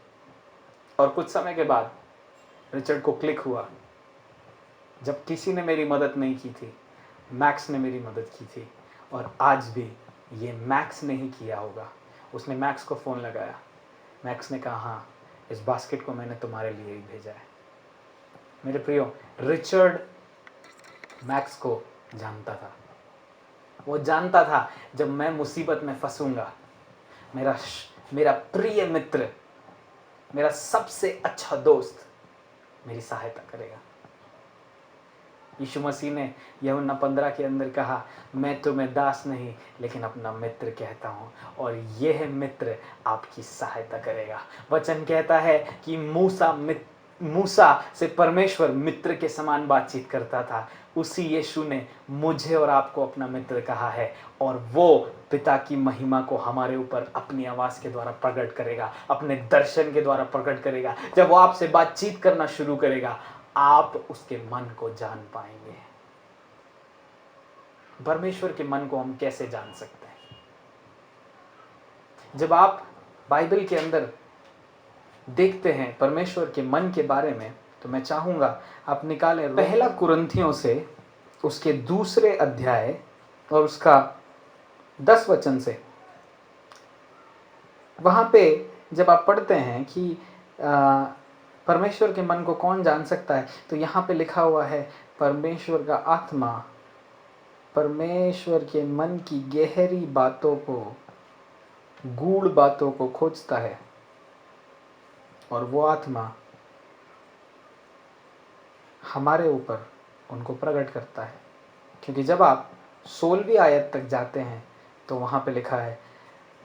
और कुछ समय के बाद रिचर्ड को क्लिक हुआ, जब किसी ने मेरी मदद नहीं की थी, मैक्स ने मेरी मदद की थी, और आज भी ये मैक्स ने ही किया होगा। उसने मैक्स को फ़ोन लगाया। मैक्स ने कहा, हाँ इस बास्केट को मैंने तुम्हारे लिए ही भेजा है। मेरे प्रियो, रिचर्ड मैक्स को जानता था। वो जानता था जब मैं मुसीबत में फंसूंगा, मेरा प्रिय मित्र, मेरा सबसे अच्छा दोस्त मेरी सहायता करेगा। यीशु मसीह ने यूहन्ना 15 के अंदर कहा, मैं तुम्हें दास नहीं लेकिन अपना मित्र कहता हूँ, और यह मित्र आपकी सहायता करेगा। वचन कहता है कि मूसा मूसा से परमेश्वर मित्र के समान बातचीत करता था, उसी यीशु ने मुझे और आपको अपना मित्र कहा है, और वो पिता की महिमा को हमारे ऊपर अपनी आवाज के द्वारा प्रकट करेगा, अपने दर्शन के द्वारा प्रकट करेगा। जब वो आपसे बातचीत करना शुरू करेगा, आप उसके मन को जान पाएंगे। परमेश्वर के मन को हम कैसे जान सकते हैं? जब आप बाइबल के अंदर देखते हैं परमेश्वर के मन के बारे में, तो मैं चाहूंगा आप निकालें पहला कुरिन्थियों से उसके 2 अध्याय और उसका 10 वचन से। वहां पे जब आप पढ़ते हैं कि परमेश्वर के मन को कौन जान सकता है, तो यहाँ पे लिखा हुआ है, परमेश्वर का आत्मा परमेश्वर के मन की गहरी बातों को, गूढ़ बातों को खोजता है, और वो आत्मा हमारे ऊपर उनको प्रकट करता है। क्योंकि जब आप 16वीं आयत तक जाते हैं तो वहाँ पे लिखा है,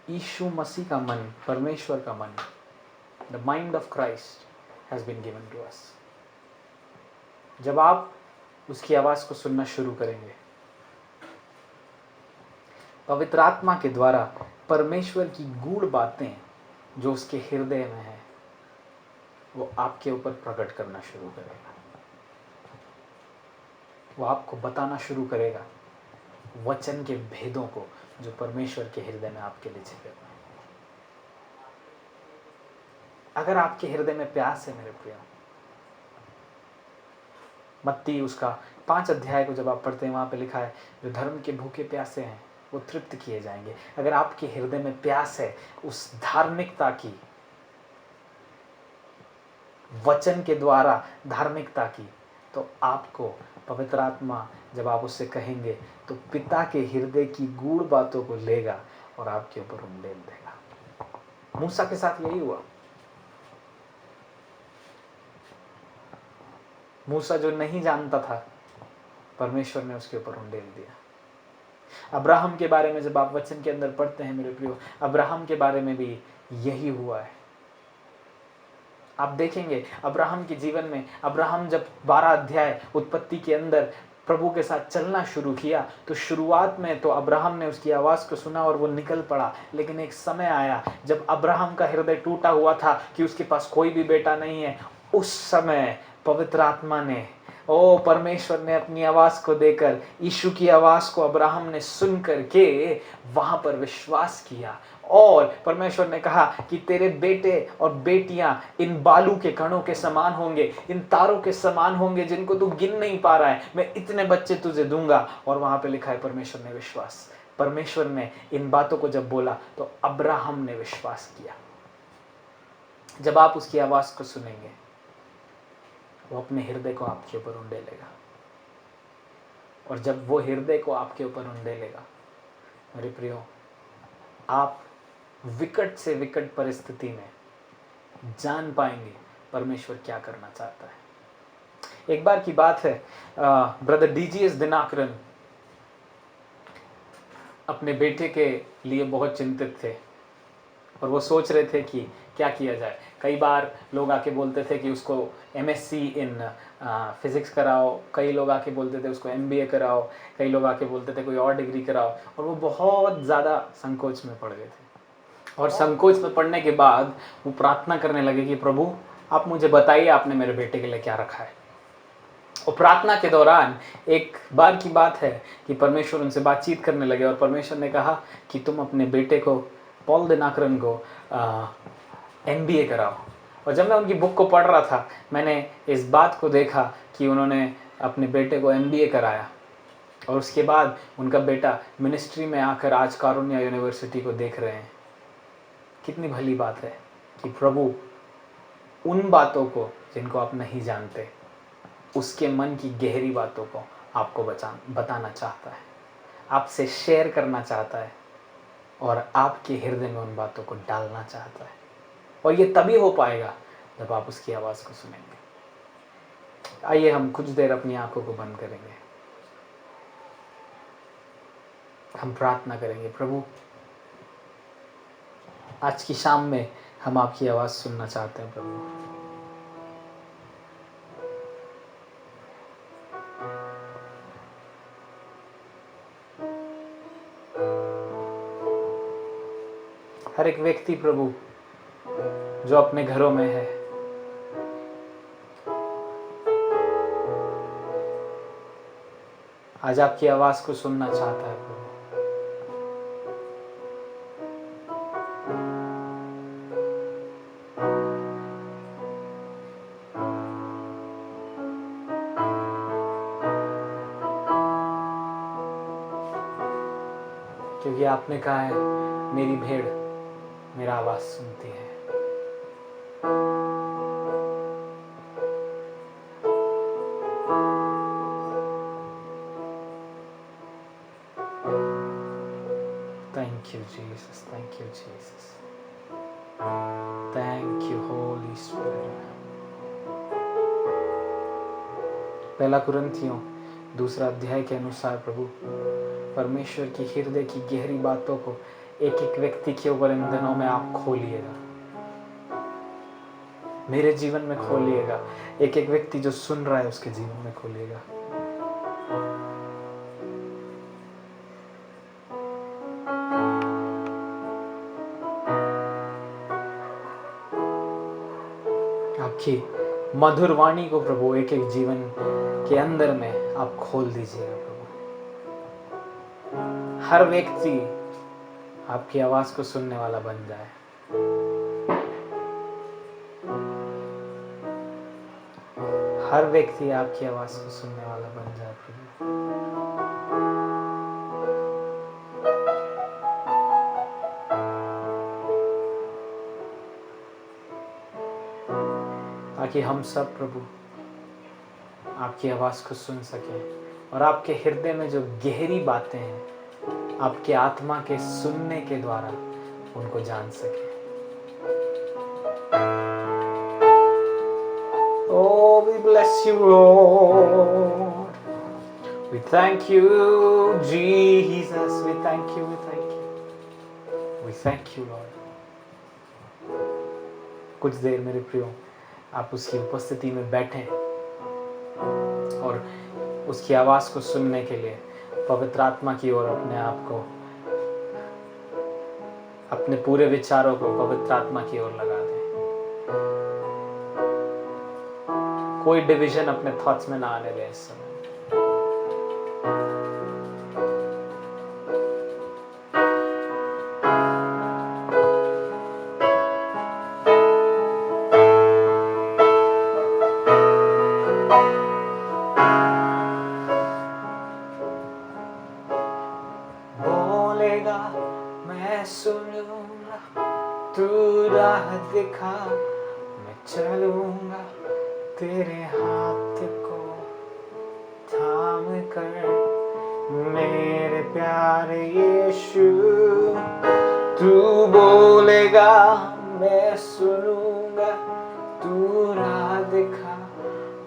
यीशु मसीह का मन, परमेश्वर का मन, the mind of Christ has been given to us. जब आप उसकी आवाज़ को सुनना शुरू करेंगे, पवित्र आत्मा के द्वारा परमेश्वर की गूढ़ बातें जो उसके हृदय में है, वो आपके ऊपर प्रकट करना शुरू करेगा। वो आपको बताना शुरू करेगा वचन के भेदों को जो परमेश्वर के हृदय में आपके लिए छिपे हुए हैं। अगर आपके हृदय में प्यास है मेरे प्रिय, मत्ती उसका 5 अध्याय को जब आप पढ़ते हैं, वहां पे लिखा है, जो धर्म के भूखे प्यासे हैं वो तृप्त किए जाएंगे। अगर आपके हृदय में प्यास है उस धार्मिकता की, वचन के द्वारा धार्मिकता की, तो आपको पवित्र आत्मा, जब आप उससे कहेंगे, तो पिता के हृदय की गूढ़ बातों को लेगा और आपके ऊपर उंडेल देगा। मूसा के साथ यही हुआ। मूसा जो नहीं जानता था, परमेश्वर ने उसके ऊपर उंडेल दिया। अब्राहम के बारे में जब आप वचन के अंदर पढ़ते हैं मेरे प्रियो, अब्राहम के बारे में भी यही हुआ है। आप देखेंगे अब्राहम के जीवन में, अब्राहम जब 12 अध्याय उत्पत्ति के अंदर प्रभु के साथ चलना शुरू किया, तो शुरुआत में तो अब्राहम ने उसकी आवाज़ को सुना और वो निकल पड़ा। लेकिन एक समय आया जब अब्राहम का हृदय टूटा हुआ था कि उसके पास कोई भी बेटा नहीं है। उस समय पवित्र आत्मा ने, ओ परमेश्वर ने अपनी आवाज़ को देकर, यीशु की आवाज़ को अब्राहम ने सुन करके वहाँ पर विश्वास किया, और परमेश्वर ने कहा कि तेरे बेटे और बेटियां इन बालू के कणों के समान होंगे, इन तारों के समान होंगे जिनको तू गिन नहीं पा रहा है, मैं इतने बच्चे तुझे दूंगा। और वहां पे लिखा है परमेश्वर ने विश्वास, परमेश्वर ने इन बातों को जब बोला तो अब्राहम ने विश्वास किया। जब आप उसकी आवाज को सुनेंगे, वो अपने हृदय को आपके ऊपर उंडेलेगा, और जब वो हृदय को आपके ऊपर उंडेलेगा मेरे प्रियो, आप विकट से विकट परिस्थिति में जान पाएंगे परमेश्वर क्या करना चाहता है। एक बार की बात है, ब्रदर डीजीएस दिनाकरन अपने बेटे के लिए बहुत चिंतित थे, और वो सोच रहे थे कि क्या किया जाए। कई बार लोग आके बोलते थे कि उसको एमएससी इन फिजिक्स कराओ, कई लोग आके बोलते थे उसको एमबीए कराओ, कई लोग आके बोलते थे कोई और डिग्री कराओ, और वो बहुत ज़्यादा संकोच में पड़ गए थे। और संकोच में पड़ने के बाद वो प्रार्थना करने लगे कि प्रभु आप मुझे बताइए आपने मेरे बेटे के लिए क्या रखा है। और प्रार्थना के दौरान एक बार की बात है कि परमेश्वर उनसे बातचीत करने लगे, और परमेश्वर ने कहा कि तुम अपने बेटे को, पॉल दिनाकरन को एमबीए कराओ। और जब मैं उनकी बुक को पढ़ रहा था, मैंने इस बात को देखा कि उन्होंने अपने बेटे को एमबीए कराया, और उसके बाद उनका बेटा मिनिस्ट्री में आकर आज कारुण्या यूनिवर्सिटी को देख रहे हैं। कितनी भली बात है कि प्रभु उन बातों को जिनको आप नहीं जानते, उसके मन की गहरी बातों को आपको बताना चाहता है, आपसे शेयर करना चाहता है, और आपके हृदय में उन बातों को डालना चाहता है। और ये तभी हो पाएगा जब आप उसकी आवाज़ को सुनेंगे। आइए हम कुछ देर अपनी आंखों को बंद करेंगे, हम प्रार्थना करेंगे। प्रभु आज की शाम में हम आपकी आवाज़ सुनना चाहते हैं। प्रभु हर एक व्यक्ति प्रभु जो अपने घरों में है, आज आपकी आवाज को सुनना चाहता है प्रभु। क्योंकि आपने कहा है मेरी भेड़ मेरा आवाज सुनती है। Thank you, Jesus. Thank you, Jesus. Thank you, Holy Spirit. पहला कुरिन्थियों 2 अध्याय के अनुसार प्रभु परमेश्वर की हृदय की गहरी बातों को एक एक व्यक्ति के ऊपर इन दिनों में आप खोलिएगा, मेरे जीवन में खोलिएगा, एक एक व्यक्ति जो सुन रहा है उसके जीवन में खोलिएगा। आपकी मधुर वाणी को प्रभु एक एक जीवन के अंदर में आप खोल दीजिएगा प्रभु। हर व्यक्ति आपकी आवाज को सुनने वाला बन जाए। हर व्यक्ति आपकी आवाज को सुनने वाला बन जाए प्रभु। ताकि हम सब प्रभु आपकी आवाज को सुन सकें और आपके हृदय में जो गहरी बातें हैं आपके आत्मा के सुनने के द्वारा उनको जान सकें। Oh, we bless you, Lord. We thank you, Jesus. We thank you, we thank you. We thank you, Lord. कुछ देर मेरे प्रियो आप उसकी उपस्थिति में बैठें और उसकी आवाज को सुनने के लिए पवित्र आत्मा की ओर अपने आप को, अपने पूरे विचारों को पवित्र आत्मा की ओर लगा दें। कोई डिवीजन अपने थॉट्स में ना आने दें इस समय। बोलेगा मैं सुनूंगा, तू राह दिखा मैं चलूंगा, तेरे हाथ को थाम कर मेरे प्यारे यीशु। तू बोलेगा मैं सुनूंगा, तू राह दिखा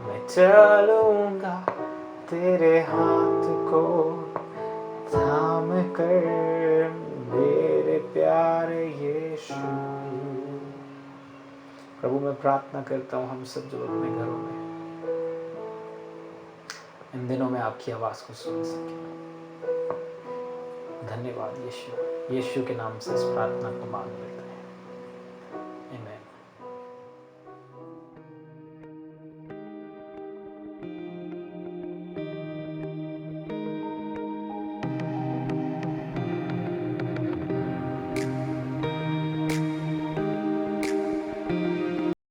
मैं चलूंगा, तेरे हाथ को थाम कर मेरे प्यारे यीशु। प्रभु मैं प्रार्थना करता हूँ हम सब जो अपने घरों में इन दिनों में आपकी आवाज को सुन सके। धन्यवाद यीशु, यीशु के नाम से इस प्रार्थना को मांग लेता हूं।